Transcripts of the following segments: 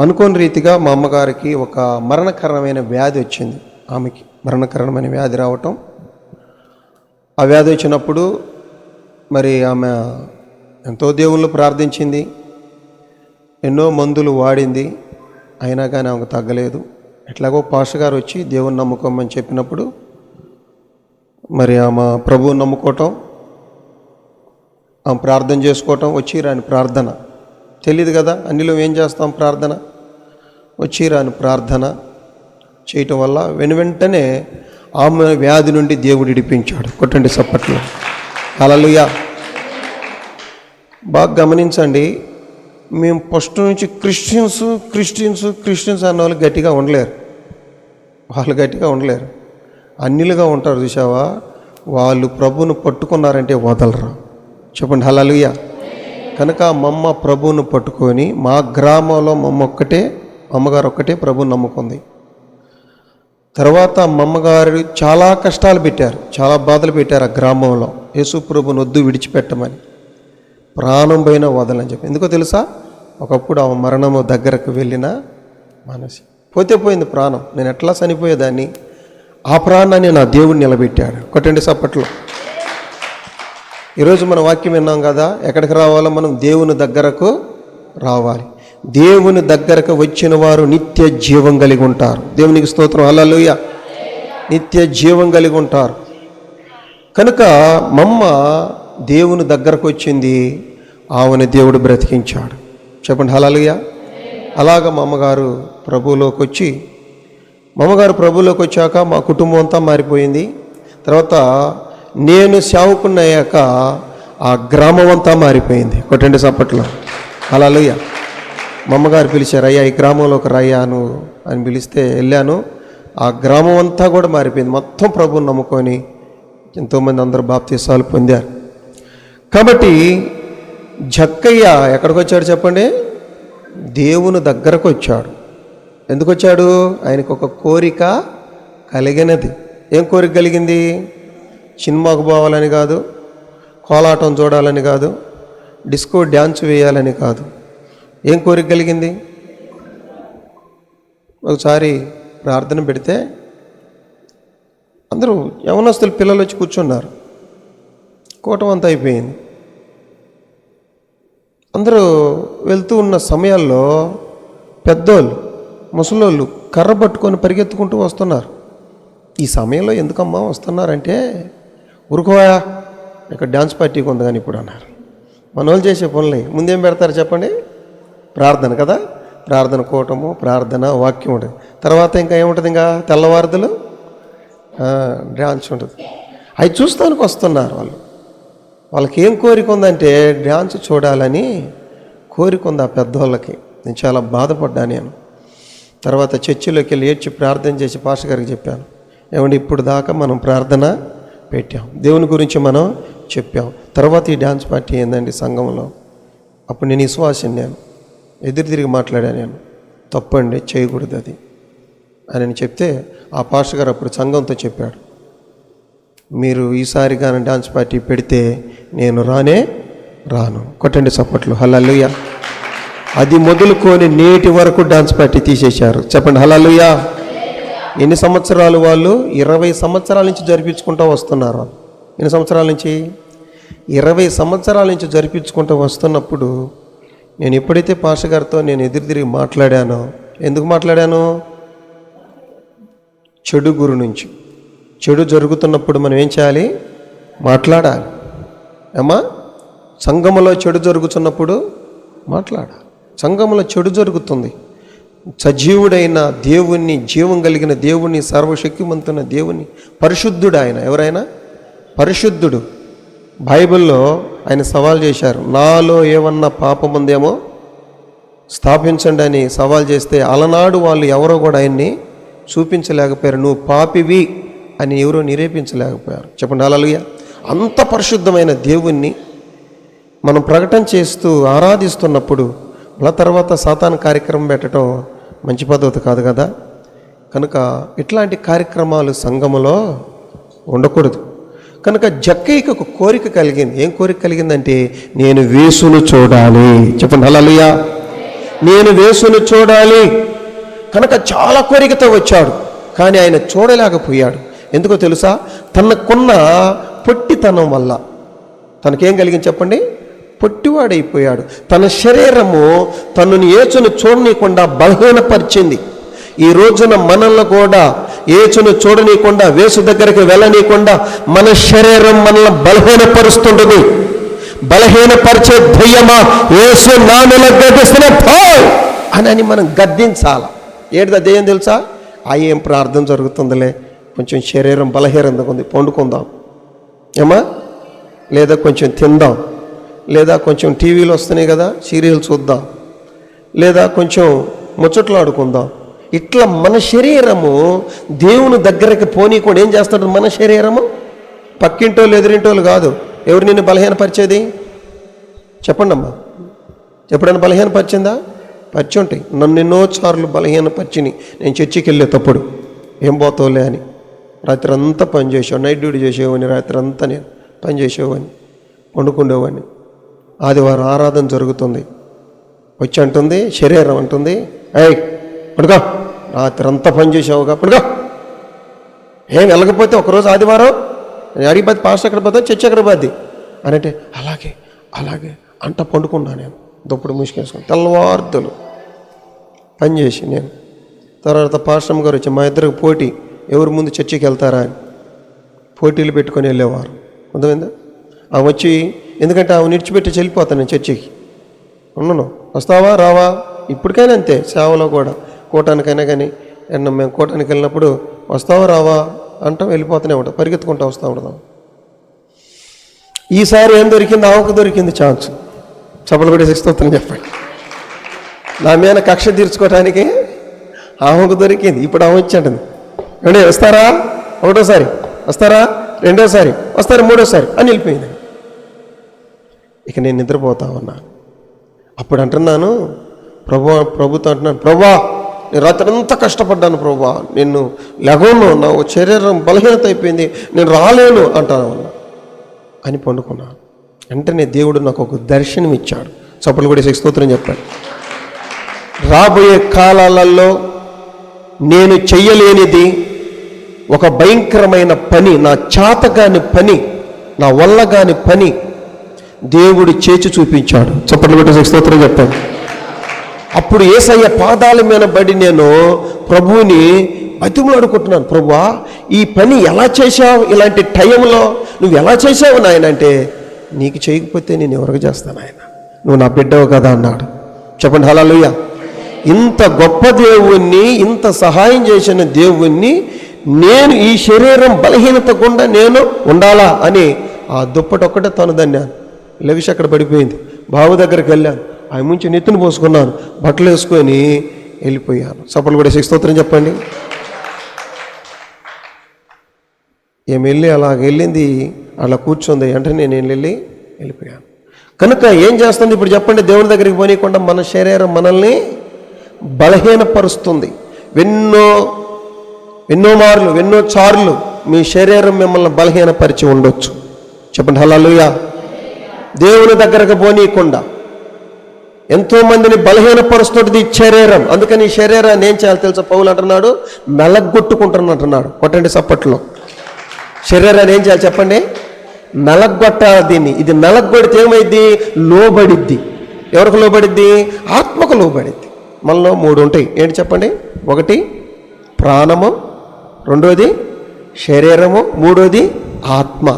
అనుకోని రీతిగా మా అమ్మగారికి ఒక మరణకరమైన వ్యాధి వచ్చింది. ఆమెకి మరణకరమైన వ్యాధి రావటం, ఆ వ్యాధి వచ్చినప్పుడు మరి ఆమె ఎంతో దేవుళ్ళు ప్రార్థించింది, ఎన్నో మందులు వాడింది, అయినా కానీ ఆమెకు తగ్గలేదు. ఎట్లాగో పాస్టర్ గారు వచ్చి దేవుని నమ్ముకోమని చెప్పినప్పుడు మరి ఆమె ప్రభువుని నమ్ముకోవటం, ఆమె ప్రార్థన చేసుకోవటం, వచ్చి రాని ప్రార్థన తెలియదు కదా, అన్నిలో ఏం చేస్తాం, ప్రార్థన, వచ్చి రాని ప్రార్థన చేయటం వల్ల వెనువెంటనే ఆమె వ్యాధి నుండి దేవుడు విడిపించాడు. కొట్టండి చప్పట్లు. హల్లెలూయా. బాగా గమనించండి, మేము ఫస్ట్ నుంచి క్రిస్టియన్స్ అన్న వాళ్ళు గట్టిగా ఉండలేరు. వాళ్ళు గట్టిగా ఉండలేరు, అన్నిలుగా ఉంటారు. చూసావా, వాళ్ళు ప్రభువును పట్టుకున్నారంటే వదలరు. చెప్పండి హల్లెలూయా. కనుక మమ్మ ప్రభువును పట్టుకొని, మా గ్రామంలో అమ్మగారు ఒక్కటే ప్రభువుని నమ్ముకుంది. తర్వాత అమ్మగారు చాలా కష్టాలు పెట్టారు, చాలా బాధలు పెట్టారు ఆ గ్రామంలో. యేసు ప్రభువుని వద్దు, విడిచిపెట్టమని, ప్రాణం పైన వదలని చెప్పి. ఎందుకో తెలుసా, ఒకప్పుడు ఆ మరణము దగ్గరకు వెళ్ళిన మనసి పోతే పోయింది ప్రాణం, నేను ఎట్లా చనిపోయేదాన్ని, ఆ ప్రాణాన్ని నా దేవుడు నిలబెట్టాడు. కొట్టండి చప్పట్లో. ఈరోజు మన వాక్యం విన్నాం కదా, ఎక్కడికి రావాలో మనం దేవుని దగ్గరకు రావాలి. దేవుని దగ్గరకు వచ్చిన వారు నిత్య జీవం కలిగి ఉంటారు. దేవునికి స్తోత్రం. హల్లెలూయా. నిత్య జీవం కలిగి ఉంటారు. కనుక మమ్మ దేవుని దగ్గరకు వచ్చింది, ఆమెను దేవుడు బ్రతికించాడు. చెప్పండి హల్లెలూయా. అలాగ మా అమ్మగారు ప్రభువులోకి వచ్చాక మా కుటుంబం అంతా మారిపోయింది. తర్వాత నేను సేవకున్నయ్యాక ఆ గ్రామం అంతా మారిపోయింది. కొట్టండి చప్పట్లో. హల్లెలూయా. మా అమ్మగారు పిలిచారు, అయ్యా ఈ గ్రామంలోకి రయ్యాను అని పిలిస్తే వెళ్ళాను. ఆ గ్రామం అంతా కూడా మారిపోయింది. మొత్తం ప్రభువుని నమ్ముకొని ఎంతోమంది అందరూ బాప్తీసాలు పొందారు. కాబట్టి జక్కయ్య ఎక్కడికి వచ్చాడు చెప్పండి, దేవుని దగ్గరకు వచ్చాడు. ఎందుకు వచ్చాడు, ఆయనకు ఒక కోరిక కలిగినది. ఏం కోరిక కలిగింది, సినిమాకు పోవాలని కాదు, కోలాటం చూడాలని కాదు, డిస్కో డ్యాన్స్ వేయాలని కాదు. ఏం కోరిక కలిగింది, ఒకసారి ప్రార్థన పెడితే అందరూ యవనస్తులు పిల్లలు వచ్చి కూర్చున్నారు. కూటం అంతా అయిపోయింది. అందరూ వెళ్తూ ఉన్న సమయాల్లో పెద్దోళ్ళు, ముసలోళ్ళు కర్ర పట్టుకొని పరిగెత్తుకుంటూ వస్తున్నారు. ఈ సమయంలో ఎందుకమ్మా వస్తున్నారంటే, ఊరుకోయా ఇక్కడ డ్యాన్స్ పార్టీకి ఉంది కానీ ఇప్పుడు అన్నారు. మన వాళ్ళు చేసే పనులు ముందేం పెడతారు చెప్పండి, ప్రార్థన కదా, ప్రార్థన కూటము, ప్రార్థన, వాక్యం ఉంటుంది. తర్వాత ఇంకా ఏముంటుంది, ఇంకా తెల్లవారుదలు డ్యాన్స్ ఉంటుంది. అవి చూస్తానికి వస్తున్నారు వాళ్ళు. వాళ్ళకి ఏం కోరిక ఉందంటే డ్యాన్స్ చూడాలని కోరిక ఉంది ఆ పెద్దవాళ్ళకి. నేను చాలా బాధపడ్డా. నేను తర్వాత చర్చిలోకి వెళ్ళి ఏడ్చి ప్రార్థన చేసి పాస్టర్ గారికి చెప్పాను, ఏమంటే ఇప్పుడు దాకా మనం ప్రార్థన పెట్టాం, దేవుని గురించి మనం చెప్పాం, తర్వాత ఈ డ్యాన్స్ పార్టీ ఏందండి సంఘంలో. అప్పుడు నేను విశ్వాసం, నేను ఎదురు తిరిగి మాట్లాడాను, నేను తప్పండి చేయకూడదు అది అని చెప్తే ఆ పాస్టర్ గారు అప్పుడు సంఘంతో చెప్పాడు, మీరు ఈసారి కానీ డ్యాన్స్ పార్టీ పెడితే నేను రాను. కొట్టండి చప్పట్లు. హల్లెలూయా. అది మొదలుకొని నేటి వరకు డ్యాన్స్ పార్టీ తీసేశారు. చెప్పండి హల్లెలూయా. ఎన్ని సంవత్సరాలు వాళ్ళు, 20 సంవత్సరాల నుంచి జరిపించుకుంటూ వస్తున్నారు. ఎన్ని సంవత్సరాల నుంచి, 20 సంవత్సరాల నుంచి జరిపించుకుంటూ వస్తున్నప్పుడు నేను ఎప్పుడైతే పాస్టర్ గారితో నేను ఎదురు తిరిగి మాట్లాడానో, ఎందుకు మాట్లాడాను, చెడు గురు నుంచి. చెడు జరుగుతున్నప్పుడు మనం ఏం చేయాలి, మాట్లాడాలి. ఏమా, సంఘములో చెడు జరుగుతున్నప్పుడు మాట్లాడాలి. సంఘములో చెడు జరుగుతుంది, సజీవుడైన దేవుణ్ణి, జీవం కలిగిన దేవుణ్ణి, సర్వశక్తిమంతున్న దేవుణ్ణి, పరిశుద్ధుడు ఆయన. ఎవరైనా పరిశుద్ధుడు. బైబిల్లో ఆయన సవాల్ చేశారు, నాలో ఏమన్నా పాపం ఉందేమో స్థాపించండి అని సవాల్ చేస్తే అలనాడు వాళ్ళు ఎవరో కూడా ఆయన్ని చూపించలేకపోయారు. నువ్వు పాపివి అని ఎవరో నిరూపించలేకపోయారు. చెప్పండి హల్లెలూయా. అంత పరిశుద్ధమైన దేవుణ్ణి మనం ప్రకటన చేస్తూ ఆరాధిస్తున్నప్పుడు అలా తర్వాత సాతాను కార్యక్రమం పెట్టడం మంచి పద్ధతి కాదు కదా. కనుక ఇట్లాంటి కార్యక్రమాలు సంఘములో ఉండకూడదు. కనుక జక్కయ్యకి ఒక కోరిక కలిగింది. ఏం కోరిక కలిగిందంటే, నేను యేసును చూడాలి. చెప్పండి హల్లెలూయా. నేను యేసును చూడాలి కనుక చాలా కోరికతో వచ్చాడు. కానీ ఆయన చూడలేకపోయాడు. ఎందుకో తెలుసా? తనకున్న పొట్టితనం వల్ల. తనకేం కలిగింది చెప్పండి? పొట్టివాడైపోయాడు. తన శరీరము తనను యేసును చూడనీయకుండా బలహీనపరిచింది. ఈ రోజున మనల్ని కూడా యేసును చూడనీయకుండా, యేసు దగ్గరికి వెళ్ళనీయకుండా మన శరీరం మనల్ని బలహీనపరుస్తుంటుంది. బలహీనపరిచే దయ్యమా, యేసు నామములో గద్దిస్తున్న పో అని మనం గద్దించాల. ఏంటిదా దయ్యం తెలుసా? ఏం ప్రార్థన జరుగుతుందిలే, కొంచెం శరీరం బలహీనంగా ఉంది, పండుకుందాం ఏమా, లేదా కొంచెం తిందాం, లేదా కొంచెం టీవీలు వస్తున్నాయి కదా సీరియల్ చూద్దాం, లేదా కొంచెం ముచ్చట్లు ఆడుకుందాం. ఇట్లా మన శరీరము దేవుని దగ్గరికి పోనీకుండా ఏం చేస్తాడు? మన శరీరము పక్కింటోళ్ళు ఎదురింటోళ్ళు కాదు. ఎవరు నిన్ను బలహీనపరిచేది? చెప్పండి అమ్మా, ఎప్పుడైనా బలహీనపరిచిందా? పరిచి ఉంటాయి. నన్ను ఎన్నోసార్లు బలహీనపరిచిని. నేను చర్చికి వెళ్ళేటప్పుడు ఏం పోతావులే అని రాత్రి అంతా పని చేసేవాడిని, నైట్ డ్యూటీ చేసేవాడిని, రాత్రి అంతా నేను పని చేసేవాడిని, వండుకుండేవాడిని. ఆదివారం ఆరాధన జరుగుతుంది, వచ్చి అంటుంది శరీరం అంటుంది, పడుకో, రాత్రి అంతా పని చేసావుగా, పడుకో. ఏం వెళ్ళకపోతే ఒకరోజు ఆదివారం అడిగిపోతే పాస్టర్ ఎక్కడ పోతే చర్చ ఎక్కడ పోద్ది అని అంటే అలాగే అలాగే అంట పండుకున్నా. నేను దుప్పుడు ముసుకేసుకుని తెల్లవార్తలు పనిచేసి నేను తర్వాత పాస్టర్ గారు వచ్చి మా ఇద్దరికి పోటీ, ఎవరు ముందు చర్చికి వెళ్తారా అని పోటీలు పెట్టుకొని వెళ్ళేవారు. అర్థమైందా? ఆమె వచ్చి, ఎందుకంటే ఆమె నిడిచిపెట్టి వెళ్ళిపోతాను నేను చర్చికి, ఉన్నాను, వస్తావా రావా, ఇప్పటికైనా అంతే, సేవలో కూడా కూటానికైనా కానీ మేము కూటానికి వెళ్ళినప్పుడు వస్తావా రావా అంటాం, వెళ్ళిపోతూనే ఉంటాం, పరిగెత్తుకుంటూ వస్తూ ఉంటాం. ఈసారి ఏం దొరికింది? ఆమెకు దొరికింది ఛాన్స్. చప్పలు కూడా స్తోత్రం చెప్పండి. నా మీద కక్ష తీర్చుకోవడానికి ఆమెకు దొరికింది. ఇప్పుడు ఆమె వచ్చేటది, ఏమంటే వస్తారా ఒకటోసారి, వస్తారా రెండోసారి, వస్తారా మూడోసారి అని వెళ్ళిపోయింది. ఇక నేను నిద్రపోతా ఉన్నాను. అప్పుడు అంటున్నాను ప్రభుతో అంటున్నాను, ప్రభా నేను రాత్రంతా కష్టపడ్డాను ప్రభా, నిన్ను లెగను, నా శరీరం బలహీనత అయిపోయింది, నేను రాలేను అంటాను అని పండుకున్నాను. వెంటనే దేవుడు నాకు ఒక దర్శనం ఇచ్చాడు. చప్పలు కూడా స్తోత్రం చెప్పాడు. రాబోయే కాలాలలో నేను చెయ్యలేనిది ఒక భయంకరమైన పని, నా చేతగాని పని, నా వల్ల కాని పని దేవుడు చేసి చూపించాడు. చప్పట్లు కూడా స్తోత్రం చెప్పాడు. అప్పుడు యేసయ్య పాదాల మీద పడి నేను ప్రభువుని బతిమలాడుకుంటున్నాను, ప్రభువా ఈ పని ఎలా చేశావు, ఇలాంటి టైంలో నువ్వు ఎలా చేశావు నాయన అంటే, నీకు చేయకపోతే నేను ఎవరికి చేస్తాను ఆయన, నువ్వు నా బిడ్డవు కదా అన్నాడు. చెప్పండి హల్లెలూయా. ఇంత గొప్ప దేవుణ్ణి, ఇంత సహాయం చేసిన దేవుణ్ణి నేను ఈ శరీరం బలహీనత గుండా నేను ఉండాలా అని ఆ దుప్పటి ఒక్కటే తనుదన్నాను. లెగిసి అక్కడ పడిపోయింది. బావు దగ్గరికి వెళ్ళాను, ఆయన ముంచి నెత్తుని పోసుకున్నాను, బట్టలు వేసుకొని వెళ్ళిపోయాను. చప్పలు కూడా స్తోత్రం చెప్పండి. ఏమి వెళ్ళి అలాగ వెళ్ళింది, అలా కూర్చుంది అంటే నేను వెళ్ళిపోయాను. కనుక ఏం చేస్తుంది ఇప్పుడు చెప్పండి? దేవుని దగ్గరికి పోనీయకుండా మన శరీరం మనల్ని బలహీనపరుస్తుంది. ఎన్నో మార్లు ఎన్నో సార్లు మీ శరీరం మిమ్మల్ని బలహీనపరిచి ఉండొచ్చు. చెప్పండి హల్లెలూయా. దేవుని దగ్గరకు పోనీయకుండా ఎంతోమందిని బలహీనపరుస్తుంది శరీరం. అందుకని ఈ శరీరాన్ని ఏం చేయాలి తెలుసా? పౌలు అంటున్నాడు, మెలగొట్టుకుంటున్నట్టున్నాడు. కొట్టండి చప్పట్లో. శరీరాన్ని ఏం చేయాలి చెప్పండి? మెలగొట్టాలి దీన్ని. ఇది మెలగొడితే ఏమైద్ది? లోబడిద్ది. ఎవరికి లోబడిద్ది? ఆత్మకు లోబడిద్ది. మనలో 3 ఉంటాయి. ఏంటి చెప్పండి? 1 ప్రాణము, 2 శరీరము, 3 ఆత్మ.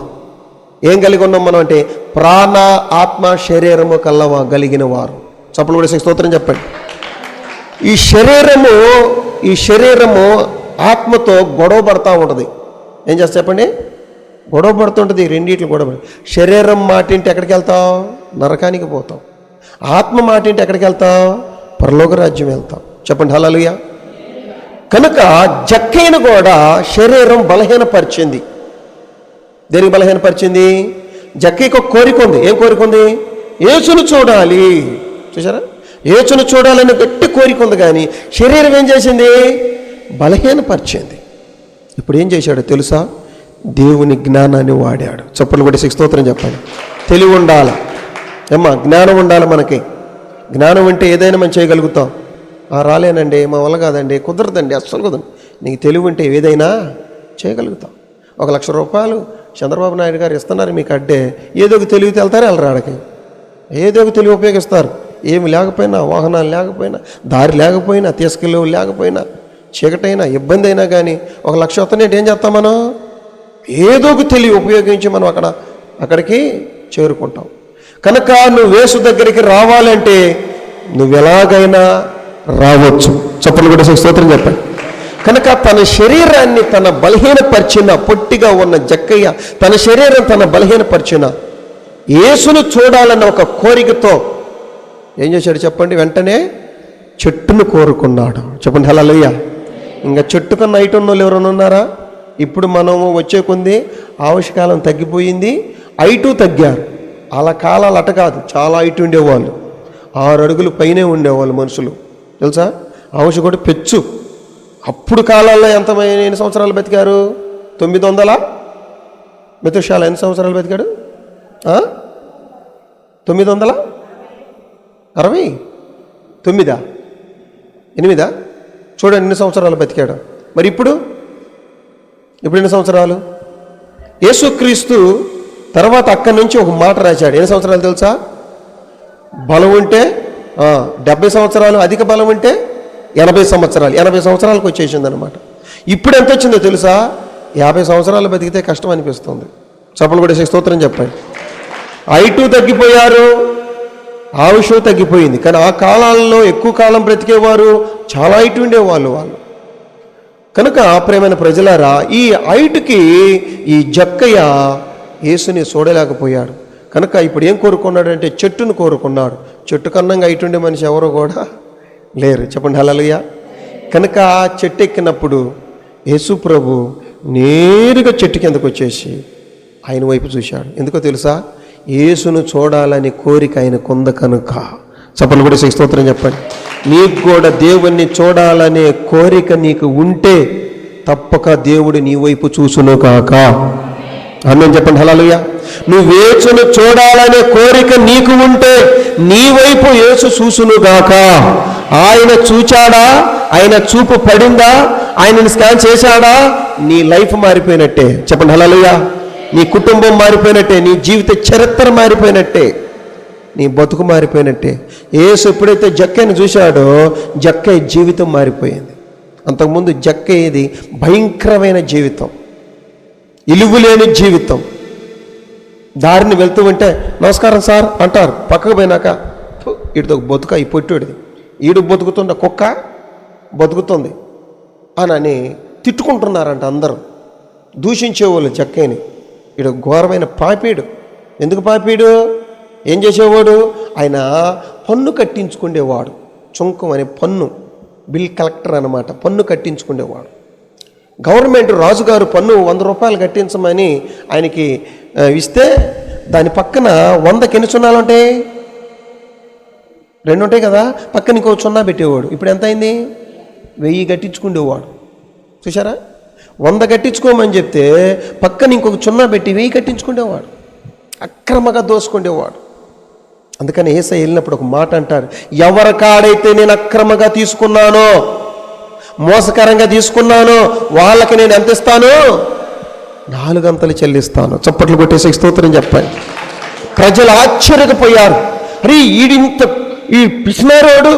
ఏం కలిగి ఉన్నాం మనం అంటే ప్రాణ ఆత్మ శరీరము కలిగిన వారు. చప్పలు కూడా స్తోత్రం చెప్పండి. ఈ శరీరము ఆత్మతో గొడవ పడుతూ ఉంటుంది. ఏం చేస్తా చెప్పండి? గొడవ పడుతుంటుంది. రెండిట్లు గొడవ. శరీరం మాటింటే ఎక్కడికి వెళ్తావు? నరకానికి పోతావు. ఆత్మ మాటింటే ఎక్కడికి వెళ్తావు? పరలోక రాజ్యం వెళ్తాం. చెప్పండి హల్లెలూయా. కనుక జక్కయ్యను కూడా శరీరం బలహీనపరిచింది. దేనికి బలహీనపరిచింది? జక్కయ్యకు ఒక కోరిక ఉంది. ఏం కోరిక ఉంది? యేసును చూడాలి. చూసారా? యేసును చూడాలని గట్టి కోరిక ఉంది, కానీ శరీరం ఏం చేసింది? బలహీనపరిచింది. ఇప్పుడు ఏం చేశాడో తెలుసా? దేవుని జ్ఞానాన్ని వాడాడు. చప్పట్లు కూడా స్తోత్రం చెప్పండి. తెలివి ఉండాలి ఏమ్మా, జ్ఞానం ఉండాలి మనకి. జ్ఞానం ఉంటే ఏదైనా మనం చేయగలుగుతాం. రాలేనండి, మా వల్ల కాదండి, కుదరదండి, అస్సలు కుదరదు. నీకు తెలివి ఉంటే ఏదైనా చేయగలుగుతాం. 1,00,000 రూపాయలు చంద్రబాబు నాయుడు గారు ఇస్తున్నారు మీకు అడ్డే, ఏదో ఒక తెలివి వెళ్తారు వెళ్ళరాడికి, ఏదో ఒక తెలివి ఉపయోగిస్తారు. ఏమి లేకపోయినా, వాహనాలు లేకపోయినా, దారి లేకపోయినా, తీసుకెళ్ళే లేకపోయినా, చీకటైనా, ఇబ్బంది అయినా కానీ 1,00,000 వస్తానంటే ఏం చేస్తాం మనం? ఏదో ఒక తెలివి ఉపయోగించి మనం అక్కడికి చేరుకుంటాం. కనుక నువ్వు యేసు దగ్గరికి రావాలంటే నువ్వు ఎలాగైనా రావచ్చు. చప్పట్లు కూడా స్తోత్రం చెప్పండి. కనుక తన శరీరాన్ని తన బలహీనపరిచిన, పొట్టిగా ఉన్న జక్కయ్య తన శరీరం తన బలహీనపరిచిన యేసును చూడాలన్న ఒక కోరికతో ఏం చేశాడు చెప్పండి? వెంటనే చెట్టును కోరుకున్నాడు. చెప్పండి హల్లెలూయా. ఇంకా చెట్టు కన్నా హైట్ ఉన్న వాళ్ళు ఎవరైనా ఉన్నారా? ఇప్పుడు మనము వచ్చే కొంది ఆవశ్యకాలం తగ్గిపోయింది, హైటు తగ్గారు. అలా కాలాలు అట కాదు, చాలా హైట్ ఉండేవాళ్ళు, 6 అడుగులు పైనే ఉండేవాళ్ళు మనుషులు, తెలుసా? ఆవశ్యకుడు పెచ్చు. అప్పుడు కాలాల్లో ఎన్ని సంవత్సరాలు బతికారు? 900. మెతుషాల ఎన్ని సంవత్సరాలు బతికాడు? 969 8 చూడండి ఎన్ని సంవత్సరాలు బతికాడు. మరి ఇప్పుడు ఎన్ని సంవత్సరాలు? యేసుక్రీస్తు తర్వాత అక్కడి నుంచి ఒక మాట రాశాడు. ఎన్ని సంవత్సరాలు తెలుసా? బలం ఉంటే 70 సంవత్సరాలు, అధిక బలం ఉంటే 80 సంవత్సరాలు. 80 సంవత్సరాలకు వచ్చేసింది అనమాట. ఇప్పుడు ఎంత వచ్చిందో తెలుసా? 50 సంవత్సరాలు బతికితే కష్టం అనిపిస్తుంది. చప్పలు కూడా స్తోత్రం చెప్పండి. హైటు తగ్గిపోయారు, ఆయుష్ తగ్గిపోయింది. కానీ ఆ కాలాల్లో ఎక్కువ కాలం బ్రతికేవారు, చాలా హైట్ ఉండేవాళ్ళు వాళ్ళు. కనుక ప్రేమైన ప్రజలారా, ఈ హైట్కి ఈ జక్కయ్య యేసుని చూడలేకపోయాడు. కనుక ఇప్పుడు ఏం కోరుకున్నాడు అంటే చెట్టును కోరుకున్నాడు. చెట్టు కన్నంగా హైట్ ఉండే మనిషి ఎవరో కూడా లేరు. చెప్పండి హల్లెలూయా. కనుక చెట్టు ఎక్కినప్పుడు యేసు ప్రభు నేరుగా చెట్టు కిందకు వచ్చేసి ఆయన వైపు చూశాడు. ఎందుకో తెలుసా? యేసును చూడాలని కోరిక ఆయన కొంద కనుక. చెప్పండి కూడా స్తోత్రం చెప్పండి. నీకు కూడా దేవుణ్ణి చూడాలనే కోరిక నీకు ఉంటే తప్పక దేవుడు నీ వైపు చూసును కాక. ఆమేన్ చెప్పండి హల్లెలూయా. నువ్వు యేసును చూడాలనే కోరిక నీకు ఉంటే నీ వైపు యేసు చూసును గాక. ఆయన చూచాడా? ఆయన చూపు పడిందా? ఆయనని స్కాన్ చేశాడా? నీ లైఫ్ మారిపోయినట్టే. చెప్పండి హల్లెలూయా. నీ కుటుంబం మారిపోయినట్టే, నీ జీవిత చరిత్ర మారిపోయినట్టే, నీ బతుకు మారిపోయినట్టే. యేసు ఎప్పుడైతే జక్కయ్యను చూశాడో జక్కయ్య జీవితం మారిపోయింది. అంతకుముందు జక్కయ్యది భయంకరమైన జీవితం, ఇలుగులేని జీవితం. దారిని వెళ్తూ ఉంటే నమస్కారం సార్ అంటారు, పక్కకు పోయినాక వీడితో బతుక ఈ పొట్టుడిది, ఈడు బతుకుతున్న కుక్క బతుకుతుంది అని తిట్టుకుంటున్నారంట అందరూ. దూషించేవాళ్ళు జక్కయ్యని. వీడు ఘోరమైన పాపీడు. ఎందుకు పాపీడు? ఏం చేసేవాడు? ఆయన పన్ను కట్టించుకునేవాడు. చుంకం అనే పన్ను, బిల్ కలెక్టర్ అన్నమాట. పన్ను కట్టించుకునేవాడు. గవర్నమెంట్ రాజుగారు పన్ను 100 రూపాయలు కట్టించమని ఆయనకి ఇస్తే దాని పక్కన 100కి ఎన్ని సున్నాలు ఉంటాయి? 2 ఉంటాయి కదా, పక్కన ఇంకో సున్నా పెట్టేవాడు. ఇప్పుడు ఎంత అయింది? 1000 కట్టించుకునేవాడు. చూసారా? 100 కట్టించుకోమని చెప్తే పక్కన ఇంకొక సున్నా పెట్టి 1000 కట్టించుకునేవాడు. అక్రమంగా దోసుకునేవాడు. అందుకని యేసయ్య వెళ్ళినప్పుడు ఒక మాట అంటారు, ఎవరి కాడైతే నేను అక్రమంగా తీసుకున్నానో, మోసకరంగా తీసుకున్నానో వాళ్ళకి నేను ఎంత ఇస్తాను? 4 అంతలు చెల్లిస్తాను. చప్పట్లు కొట్టేసి స్తోత్రం చెప్పండి. ప్రజలు ఆశ్చర్యపోయారు. అరే ఈ పిసినారోడు,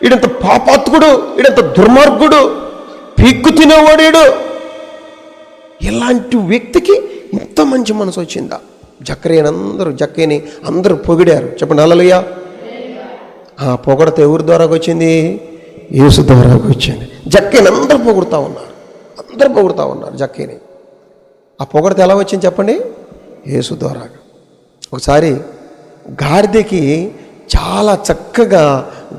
ఈడంత పాపాత్ముడు, ఈడంత దుర్మార్గుడు, పీక్కు తినేవాడు, ఇలాంటి వ్యక్తికి ఇంత మంచి మనసు వచ్చిందా? జక్కయ్యని అందరూ పొగిడారు. చెప్పండి హల్లెలూయా. ఆ పొగడత ఎవరి ద్వారాగా వచ్చింది? యేసు ద్వారాగా వచ్చింది. జక్కయ్యని అందరూ పొగుడుతూ ఉన్నారు జక్కయ్యని. ఆ పొగడత ఎలా వచ్చింది చెప్పండి? యేసు ద్వారాగా. ఒకసారి గాడిదకి చాలా చక్కగా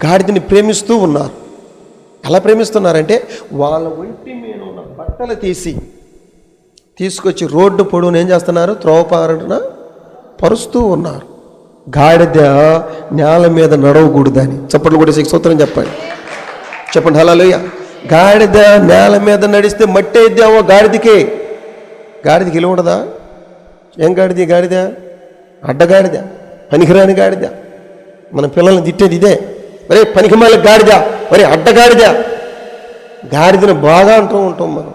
గాడిదని ప్రేమిస్తూ ఉన్నారు. ఎలా ప్రేమిస్తున్నారంటే వాళ్ళ ఒంటి మీద ఉన్న బట్టలు తీసుకొచ్చి రోడ్డు పొడవును ఏం చేస్తున్నారు? త్రోవపారన పరుస్తూ ఉన్నారు. గాడిద నేల మీద నడవకూడదని. చప్పట్లు కూడా స్తోత్రం చెప్పండి. చెప్పండి హల్లెలూయా. గాడిద నేల మీద నడిస్తే మట్టి అయిద్దామో గాడిదకి ఇల్లు ఉండదా? ఏం గాడిద? అడ్డగాడిద, పనికిరాని గాడిద. మన పిల్లల్ని తిట్టేది ఇదే. మరే పనికిమాల గాడిదా, మరే అడ్డగాడిదా. గాడిదను బాగా అంటూ ఉంటాం మనం.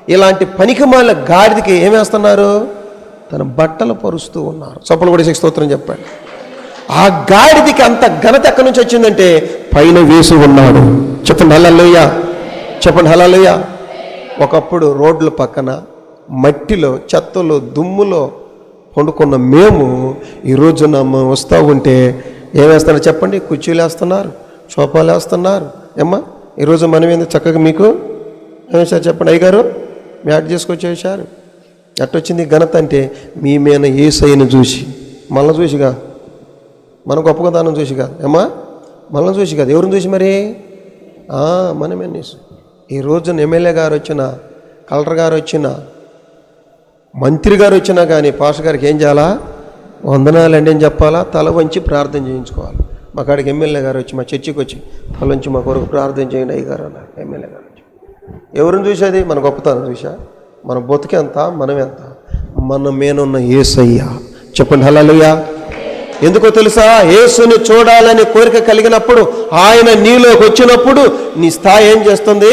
ఇలాంటి పనికిమాల గాడిదకి ఏమేస్తున్నారు? తన బట్టలు పరుస్తూ ఉన్నారు. చప్పలు కూడా స్తోత్రం చెప్పండి. ఆ గాడిదకి అంత ఘనత ఎక్కడి నుంచి వచ్చిందంటే పైన వేసి ఉన్నాడు. చెప్పండి హల్లెలూయా, చెప్పండి హల్లెలూయా. ఒకప్పుడు రోడ్ల పక్కన మట్టిలో, చెత్తలో, దుమ్ములో పండుకున్న మేము ఈ రోజున వస్తూ ఉంటే ఏమేస్తున్నారు చెప్పండి? కుర్చీలు వేస్తున్నారు, సోఫాలు వేస్తున్నారు. ఏమ్మా ఈరోజు మనం ఏంది చక్కగా మీకు ఏమేసారు చెప్పండి? అయ్యగారు మ్యాట్ చేసుకొచ్చేసారు. ఎట్టొచ్చింది ఘనత అంటే మీ మీద యేసయ్యను చూసి, మనల్ని చూసి కాదు, మన గొప్పదానం చూసి కాదు. ఏమ్మా మనల్ని చూసి కాదు, ఎవరిని చూసి మరి? మనమే చూసి. ఈ రోజున ఎమ్మెల్యే గారు వచ్చినా, కలెక్టర్ గారు వచ్చినా, మంత్రి గారు వచ్చినా కానీ పాస్టర్ గారికి ఏం చేయాలా? వందనాలండి అని చెప్పాలా, తల వంచి ప్రార్థన చేయించుకోవాలి. మా కాడికి ఎమ్మెల్యే గారు వచ్చి మా చర్చికి వచ్చి తల వంచి మా కొరకు ప్రార్థన చేయండి అయ్యగారు అన్నారు. ఎమ్మెల్యే గారు వచ్చి ఎవరిని చూసేది? మన గొప్పతనం చూసా? మన బతుకెంత, మనమెంత? మన మీనున్న యేసయ్య. చెప్పండి హల్లెలూయా. ఎందుకో తెలుసా? యేసుని చూడాలని కోరిక కలిగినప్పుడు, ఆయన నీలోకి వచ్చినప్పుడు నీ స్థాయి ఏం చేస్తుంది?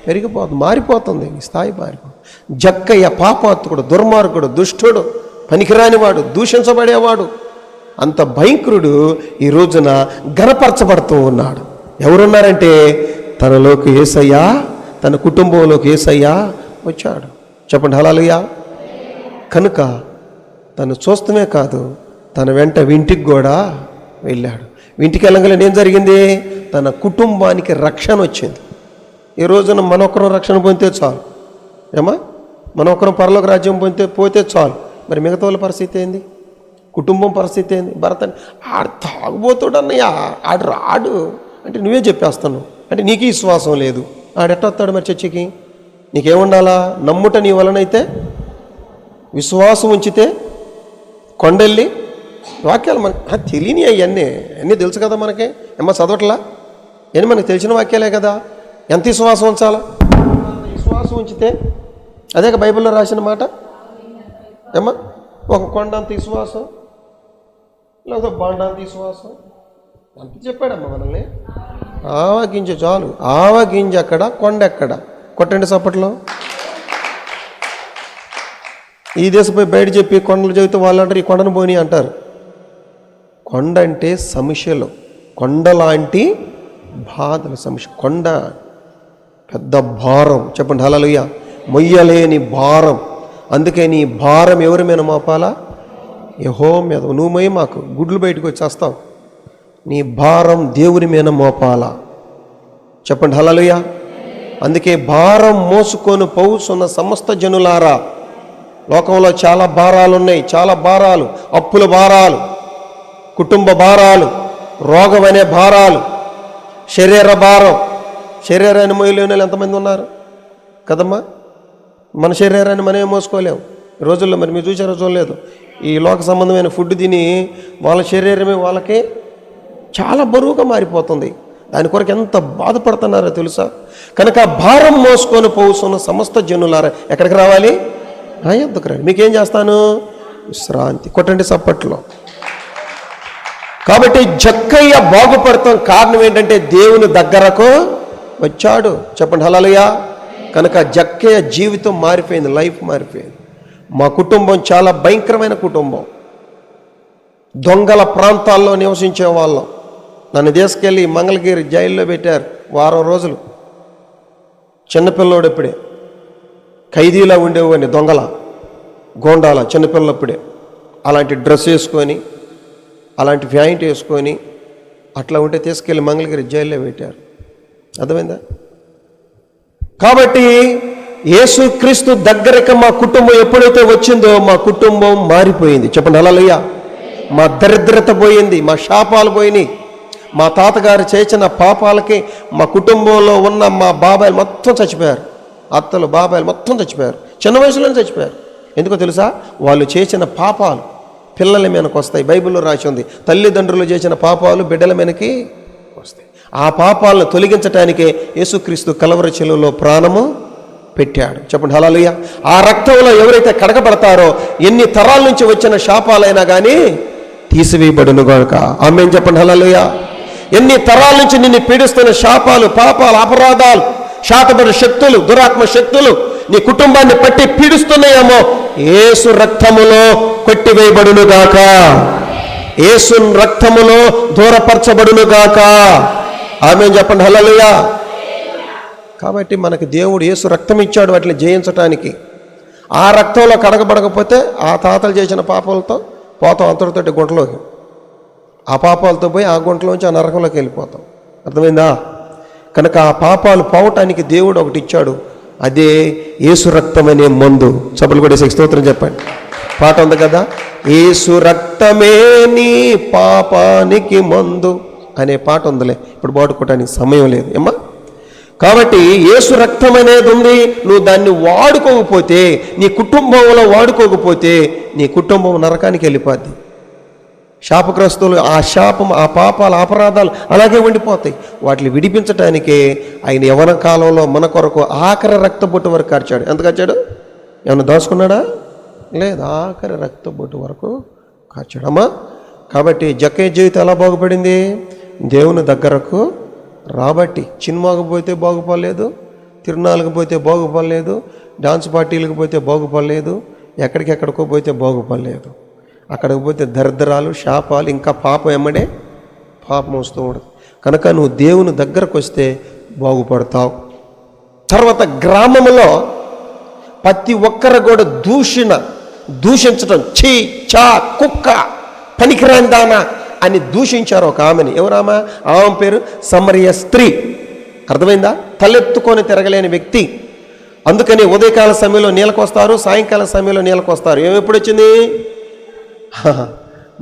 పెరిగిపోతుంది, మారిపోతుంది. నీ స్థాయి మారిపోతుంది. జక్కయ్య పాపాత్ముడు, దుర్మార్గుడు, దుష్టుడు, పనికిరానివాడు, దూషించబడేవాడు, అంత భయంకరుడు ఈ రోజున ఘనపరచబడుతూ ఉన్నాడు. ఎవరున్నారంటే తనలోకి యేసయ్య, తన కుటుంబంలోకి యేసయ్య వచ్చాడు. చెప్పండి హల్లెలూయా. కనుక తను చూస్తమే కాదు, తన వెంట ఇంటికి కూడా వెళ్ళాడు. ఇంటికి వెళ్ళగానే ఏం జరిగింది? తన కుటుంబానికి రక్షణ వచ్చింది. ఈ రోజున మనొక్కరం రక్షణ పొందితే చాలు. ఏమా మనొక్కరం పరలోక రాజ్యం పోతే చాలు. మరి మిగతా వాళ్ళ పరిస్థితి ఏంది? కుటుంబం పరిస్థితి ఏంది? భర్త ఆడు తాగుబోతాడు అన్నయ్య, ఆడు రాడు అంటే నువ్వే చెప్పేస్తున్నావు. అంటే నీకు విశ్వాసం లేదు. ఆడెట్టొస్తాడు మరి చర్చికి? నీకేముండాలా? నమ్ముట నీ వలనైతే, విశ్వాసం ఉంచితే, కొండెళ్ళి వాక్యాలు మన తెలియని అన్నీ తెలుసు కదా మనకి. ఏమన్నా చదవట్లా? అని మనకు తెలిసిన వాక్యాలే కదా. ఎంత విశ్వాసం ఉంచాలా? విశ్వాసం ఉంచితే అదే బైబిల్లో రాసిన మాట. ఏమ్మా ఒక కొండ అంత విశ్వాసం, లేదా బాండ అంత విశ్వాసం అంత చెప్పాడమ్మా మనల్ని. ఆవా గింజ చాలు. ఆవా గింజ ఎక్కడ, కొండ ఎక్కడ? కొట్టండి చప్పట్లో. ఈ దేశపోయి బయట చెప్పి కొండలు చెబితే వాళ్ళు అంటారు ఈ కొండను పోని అంటారు. కొండ అంటే సమస్యలు, కొండలాంటి బాధల సమస్య. కొండ పెద్ద భారం. చెప్పండి హల్లెలూయా. మొయ్యలేని భారం. అందుకే నీ భారం ఎవరి మీద మోపాలా? యెహోవా మీద. నువ్వు మొయ్యి, మాకు గుడ్లు బయటకు వచ్చేస్తావు. నీ భారం దేవుని మీద మోపాలా. చెప్పండి హల్లెలూయా. అందుకే భారం మోసుకొని పోవుచున్న సమస్త జనులారా, లోకంలో చాలా భారాలు ఉన్నాయి. చాలా భారాలు, అప్పుల భారాలు, కుటుంబ భారాలు, రోగం అనే భారాలు, శరీర భారం. శరీరాన్ని మోయలేని వాళ్ళు ఎంతమంది ఉన్నారు కదమ్మా? మన శరీరాన్ని మనమే మోసుకోలేము ఈ రోజుల్లో. మరి మీరు చూసారో చూడలేదు, ఈ లోక సంబంధమైన ఫుడ్ తిని వాళ్ళ శరీరమే వాళ్ళకి చాలా బరువుగా మారిపోతుంది. దాని కొరకు ఎంత బాధపడుతున్నారో తెలుసా? కనుక భారం మోసుకొని పోతున్న సమస్త జనులారా ఎక్కడికి రావాలి? నా యొద్దకు రండి. మీకేం చేస్తాను? విశ్రాంతి. కొట్టండి చప్పట్లో. కాబట్టి జక్కయ్య బాగుపడతాం కారణం ఏంటంటే దేవుని దగ్గరకు వచ్చాడు. చెప్పండి హల్లెలూయా. కనుక జక్కయ్య జీవితం మారిపోయింది, లైఫ్ మారిపోయింది. మా కుటుంబం చాలా భయంకరమైన కుటుంబం. దొంగల ప్రాంతాల్లో నివసించే వాళ్ళం. నన్ను తీసుకెళ్ళి మంగళగిరి జైల్లో పెట్టారు వారం రోజులు. చిన్నపిల్లోడు ఇప్పుడే ఖైదీలా ఉండేవాడిని, దొంగల గోండాల చిన్నపిల్లప్పుడే. అలాంటి డ్రెస్ వేసుకొని, అలాంటి ప్యాంట్ వేసుకొని అట్లా ఉంటే తీసుకెళ్ళి మంగళగిరి జైల్లో పెట్టారు. అర్థమైందా? కాబట్టి యేసుక్రీస్తు దగ్గరకు మా కుటుంబం ఎప్పుడైతే వచ్చిందో మా కుటుంబం మారిపోయింది. చెప్పండి హల్లెలూయా. మా దరిద్రత పోయింది, మా శాపాలు పోయినాయి. మా తాతగారు చేసిన పాపాలకి మా కుటుంబంలో ఉన్న మా బాబాయిలు మొత్తం చచ్చిపోయారు. అత్తలు బాబాయిలు మొత్తం చచ్చిపోయారు. చిన్న వయసులోనే చచ్చిపోయారు. ఎందుకో తెలుసా? వాళ్ళు చేసిన పాపాలు పిల్లల మీదకి వస్తాయి. బైబిల్లో రాసి ఉంది, తల్లిదండ్రులు చేసిన పాపాలు బిడ్డల మీదకి వస్తాయి. ఆ పాపాలను తొలగించడానికే యేసుక్రీస్తు కలవరి శిలువలో ప్రాణము పెట్టాడు. చెప్పండి హల్లెలూయా. ఆ రక్తంలో ఎవరైతే కడగబడతారో ఎన్ని తరాల నుంచి వచ్చిన శాపాలైనా కానీ తీసివేయబడును గాక. ఆమేన్ చెప్పండి హల్లెలూయా. ఎన్ని తరాల నుంచి నిన్ను పీడిస్తున్న శాపాలు, పాపాలు, అపరాధాలు, శాతబడి శక్తులు, దురాత్మ శక్తులు నీ కుటుంబాన్ని పట్టి పీడిస్తున్నాయేమో, యేసు రక్తములో కొట్టివేయబడును గాక, యేసు రక్తములో దూరపరచబడును గాక. ఆమేన్ చెప్పండి హల్లెలూయా. కాబట్టి మనకి దేవుడు యేసు రక్తం ఇచ్చాడు వాటిని జయించటానికి. ఆ రక్తంలో కడగబడకపోతే ఆ తాతలు చేసిన పాపాలతో పోతాం అంతటితోటి గుంటలోకి. ఆ పాపాలతో పోయి ఆ గుంటలోంచి ఆ నరకంలోకి వెళ్ళిపోతాం. అర్థమైందా? కనుక ఆ పాపాలు పోవటానికి దేవుడు ఒకటి ఇచ్చాడు, అదే యేసు రక్తం అనే మందు. సభలు కూడా స్తోత్రం చెప్పండి. పాట ఉంది కదా, యేసు రక్తమే నీ పాపానికి మందు అనే పాట ఉందిలే, ఇప్పుడు పాడుకోవటానికి సమయం లేదు ఏమ్మా. కాబట్టి యేసు రక్తం అనేది ఉంది, నువ్వు దాన్ని వాడుకోకపోతే, నీ కుటుంబంలో వాడుకోకపోతే నీ కుటుంబం నరకానికి వెళ్ళిపోద్ది. శాపగ్రస్తులు ఆ శాపం, ఆ పాపాలు, అపరాధాలు అలాగే ఉండిపోతాయి. వాటిని విడిపించడానికే ఆయన యవ్వన కాలంలో మన కొరకు ఆఖరి రక్తబొట్టు వరకు కార్చాడు. ఎంత కార్చాడు? ఏమన్నా దాచుకున్నాడా? లేదు, ఆఖరి రక్తబొట్టు వరకు కార్చాడు అమ్మా. కాబట్టి జక్కయ్య జీవితం ఎలా బాగుపడింది? దేవుని దగ్గరకు రాబట్టి. సినిమాకు పోతే బాగుపడలేదు, తిరునాళ్ళకు పోతే బాగుపడలేదు, డాన్స్ పార్టీలకు పోతే బాగుపడలేదు, ఎక్కడికెక్కడికో పోతే బాగుపడలేదు. అక్కడికి పోతే దరిద్రాలు, శాపాలు, ఇంకా పాపం ఎమ్మడే పాపం వస్తూ ఉండదు. కనుక నువ్వు దేవుని దగ్గరకు వస్తే బాగుపడతావు. తర్వాత గ్రామంలో ప్రతి ఒక్కరు కూడా దూషించడం, చీ, చా, కుక్క, పనికిరాని దానా అని దూషించారు ఒక ఆమెని. ఎవరామా? ఆమె పేరు సమరయ స్త్రీ. అర్థమైందా? తలెత్తుకొని తిరగలేని వ్యక్తి. అందుకని ఉదయకాల సమయంలో నీళ్ళకు వస్తారు, సాయంకాల సమయంలో నీళ్ళకు వస్తారు. ఎప్పుడు వచ్చింది?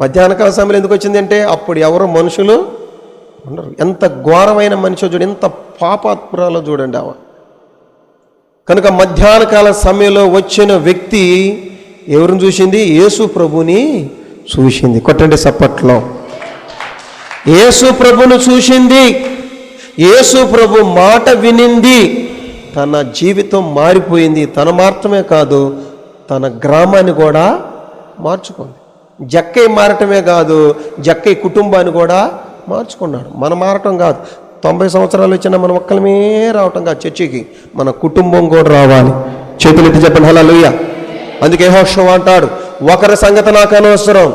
మధ్యాహ్నకాల సమయంలో ఎందుకు వచ్చింది అంటే అప్పుడు ఎవరు మనుషులు ఉండరు. ఎంత ఘోరమైన మనిషి చూడండి, ఎంత పాపాత్మురాలో చూడండి ఆమె. కనుక మధ్యాహ్నకాల సమయంలో వచ్చిన వ్యక్తి ఎవరిని చూసింది? యేసు ప్రభుని చూసింది. కొట్టండి సప్పట్లో. యేసు ప్రభును చూసింది, యేసు ప్రభు మాట వినింది, తన జీవితం మారిపోయింది. తన మాత్రమే కాదు, తన గ్రామాన్ని కూడా మార్చుకుంది. జక్కయ్య మారటమే కాదు, జక్కయ్య కుటుంబాన్ని కూడా మార్చుకున్నాడు. మనం మారటం కాదు, 90 సంవత్సరాలు వచ్చినా మనం ఒక్కలమే రావటం కాదు చర్చికి, మన కుటుంబం కూడా రావాలి. చేతులెత్తి చెప్పండి హల్లెలూయా. అందుకే యెహోషువ అంటాడు, ఒకరి సంగతి నాకు అనవసరం,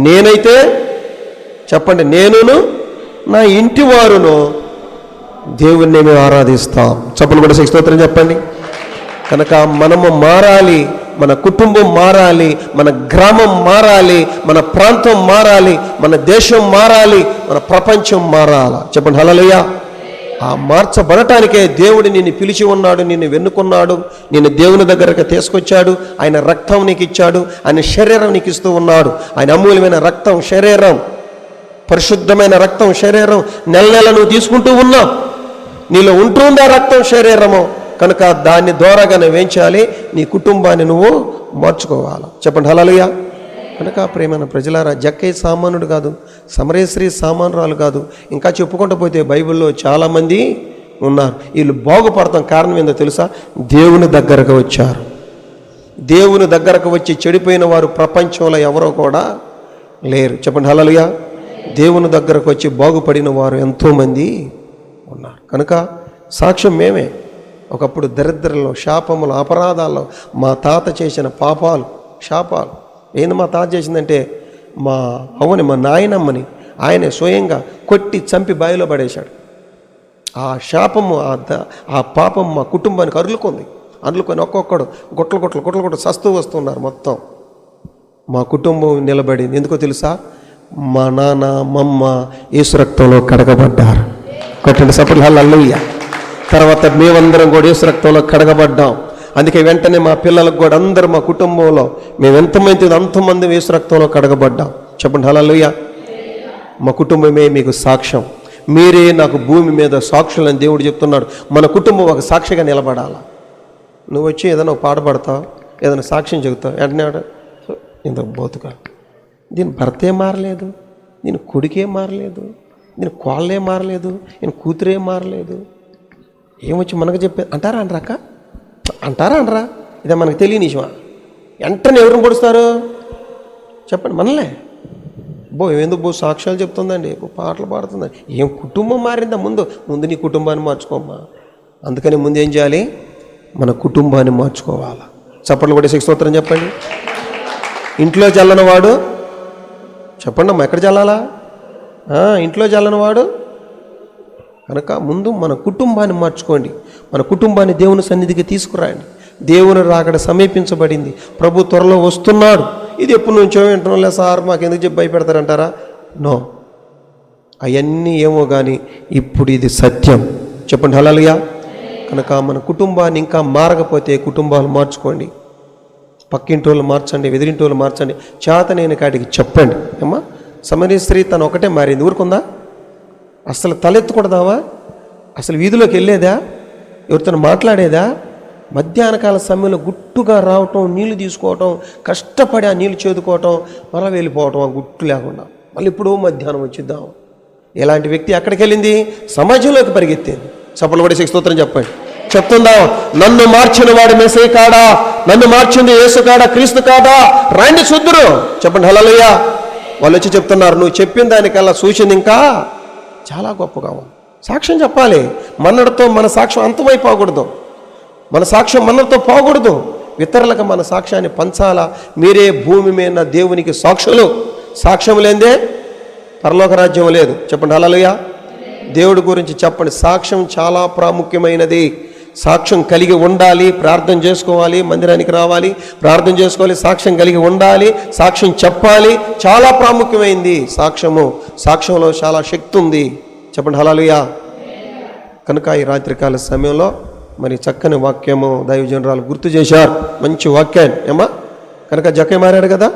నేనైతే చెప్పండి నేనును నా ఇంటి వారును దేవుణ్ణి మేము ఆరాధిస్తాం. చప్పలు కూడా స్తోత్రం చెప్పండి. కనుక మనము మారాలి, మన కుటుంబం మారాలి, మన గ్రామం మారాలి, మన ప్రాంతం మారాలి, మన దేశం మారాలి, మన ప్రపంచం మారాలి. చెప్పండి హల్లెలూయా. ఆ మార్చబడటానికే దేవుడు నిన్ను పిలిచి ఉన్నాడు, నిన్ను వెన్నుకున్నాడు, నిన్ను దేవుని దగ్గరకు తీసుకొచ్చాడు. ఆయన రక్తం నీకు ఇచ్చాడు, ఆయన శరీరం నీకు ఇస్తూ ఉన్నాడు. ఆయన అమూల్యమైన రక్తం, శరీరం, పరిశుద్ధమైన రక్తం, శరీరం నెల నెల నువ్వు తీసుకుంటూ ఉన్నావు. నీలో ఉంటుందా రక్తం, శరీరము. కనుక దాన్ని ద్వారాగా నువ్వేం చేయాలి? నీ కుటుంబాన్ని నువ్వు మార్చుకోవాలి. చెప్పండి హల్లెలూయా. కనుక ప్రేమైన ప్రజలారా, జక్కయ్య సామాన్యుడు కాదు, సమరేశ్వరి సామాన్యురాలు కాదు, ఇంకా చెప్పుకుంటూ పోతే బైబిల్లో చాలామంది ఉన్నారు. వీళ్ళు బాగుపడతాం కారణం ఏందో తెలుసా? దేవుని దగ్గరకు వచ్చారు. దేవుని దగ్గరకు వచ్చి చెడిపోయిన వారు ప్రపంచంలో ఎవరో కూడా లేరు. చెప్పండి హల్లెలూయా. దేవుని దగ్గరకు వచ్చి బాగుపడిన వారు ఎంతోమంది ఉన్నారు. కనుక సాక్ష్యం మేమే. ఒకప్పుడు దరిద్రంలో, శాపములు, అపరాధాల్లో మా తాత చేసిన పాపాలు, శాపాలు. ఏంది మా తాత చేసిందంటే, మా అవ్వని, మా నాయనమ్మని ఆయనే స్వయంగా కొట్టి చంపి బావిలో పడేశాడు. ఆ శాపము, ఆ పాపం మా కుటుంబానికి అరులుకొని ఒక్కొక్కడు గుట్టలు సస్తూ వస్తున్నారు. మొత్తం మా కుటుంబం నిలబడింది. ఎందుకో తెలుసా? మా నాన్న, మమ్మ యేసు రక్తంలో కడగబడ్డారు. కొట్టండి సపర్లు హల్లెలూయా. తర్వాత మేమందరం కూడా యేసు రక్తంలో కడగబడ్డాం. అందుకే వెంటనే మా పిల్లలకు కూడా అందరూ మా కుటుంబంలో మేము అంతమంది యేసు రక్తంలో కడగబడ్డాం. చెప్పండి హల్లెలూయా. మా కుటుంబమే మీకు సాక్ష్యం. మీరే నాకు భూమి మీద సాక్షులని దేవుడు చెప్తున్నాడు. మన కుటుంబం ఒక సాక్షిగా నిలబడాలా. నువ్వు వచ్చి ఏదైనా పాట పాడతావు, ఏదైనా సాక్ష్యం చెబుతావు, వెంటనే ఇంత బోతుగా దీని భర్తే మారలేదు, దీని కొడుకే మారలేదు, దీని కోళ్ళే మారలేదు, దీని కూతురే మారలేదు, ఏమొచ్చి మనకు చెప్పే అంటారా అనరా? ఇదే మనకు తెలియని విషయమా? వెంటనే ఎవరిని పొడుస్తారు? చెప్పండి, మనలే. ఎందుకు సాక్ష్యాలు చెప్తుందండి, పాటలు పాడుతుందండి. ఏం కుటుంబం మారిందా? ముందు నీ కుటుంబాన్ని మార్చుకోమ్మా. అందుకని ముందు ఏం చేయాలి? మన కుటుంబాన్ని మార్చుకోవాలి. చప్పట్లు కూడా స్తోత్రం చెప్పండి. ఇంట్లో చల్లనివాడు చెప్పండి అమ్మా, ఎక్కడ చల్లాలా? ఇంట్లో చల్లనివాడు కనుక ముందు మన కుటుంబాన్ని మార్చుకోండి. మన కుటుంబాన్ని దేవుని సన్నిధికి తీసుకురండి. దేవుని రాకడ సమీపించబడింది, ప్రభు త్వరలో వస్తున్నాడు. ఇది ఎప్పటి నుంచో వింటున్నాం, లే సార్ మాకు ఎందుకు చెప్పి భయపెడతారంటారా? నో, అవన్నీ ఏమో కానీ ఇప్పుడు ఇది సత్యం. చెప్పండి హల్లెలూయా. కనుక మన కుటుంబాన్ని ఇంకా మారకపోతే కుటుంబాలు మార్చుకోండి. పక్కింటి వాళ్ళు మార్చండి, ఎదిరింటి వాళ్ళు మార్చండి, చేతనైన కాటికి చెప్పండి. ఏమ్మా, సమరీ స్త్రీ తను ఒకటే మారింది, ఊరుకుందా? అసలు తలెత్తుకూడదావా? అసలు వీధిలోకి వెళ్ళేదా? ఎవరితో మాట్లాడేదా? మధ్యాహ్నకాల సమయంలో గుట్టుగా రావటం, నీళ్లు తీసుకోవటం, కష్టపడి ఆ నీళ్లు చేదుకోవటం, మళ్ళీ వెళ్ళిపోవటం, ఆ గుట్టు లేకుండా. మళ్ళీ ఇప్పుడు మధ్యాహ్నం వచ్చిద్దాం. ఎలాంటి వ్యక్తి ఎక్కడికి వెళ్ళింది? సమాజంలోకి పరిగెత్తింది. చప్పట్లు కూడా స్తోత్రం చెప్పండి. చెప్తుందా, నన్ను మార్చిన వాడు మెస్సయ్య కాడా, నన్ను మార్చింది యేసు కాడా, క్రీస్తు కాదా, రండి చూద్దురు. చెప్పండి హల్లెలూయా. వాళ్ళు వచ్చి చెప్తున్నారు, నువ్వు చెప్పిన దానికల్లా సూచన ఇంకా చాలా గొప్పగా ఉంది. సాక్ష్యం చెప్పాలి. మన్నడతో మన సాక్ష్యం అంతమైపోకూడదు. మన సాక్ష్యం మన్నడతో పోకూడదు. ఇతరులకు మన సాక్ష్యాన్ని పంచాలా. మీరే భూమి మీద దేవునికి సాక్షులు. సాక్ష్యం లేదే పరలోక రాజ్యం లేదు. చెప్పండి హల్లెలూయా. దేవుడి గురించి చెప్పండి. సాక్ష్యం చాలా ప్రాముఖ్యమైనది. సాక్ష్యం కలిగి ఉండాలి. ప్రార్థన చేసుకోవాలి, మందిరానికి రావాలి, ప్రార్థన చేసుకోవాలి, సాక్ష్యం కలిగి ఉండాలి, సాక్ష్యం చెప్పాలి. చాలా ప్రాముఖ్యమైంది సాక్ష్యము. సాక్ష్యంలో చాలా శక్తి ఉంది. చెప్పండి హల్లెలూయా. కనుక ఈ రాత్రికాల సమయంలో మరి చక్కని వాక్యము దైవజనురాలు గుర్తు చేశారు. మంచి వాక్యాన్ని ఏమా. కనుక జక్కయ్య మారాడు కదా.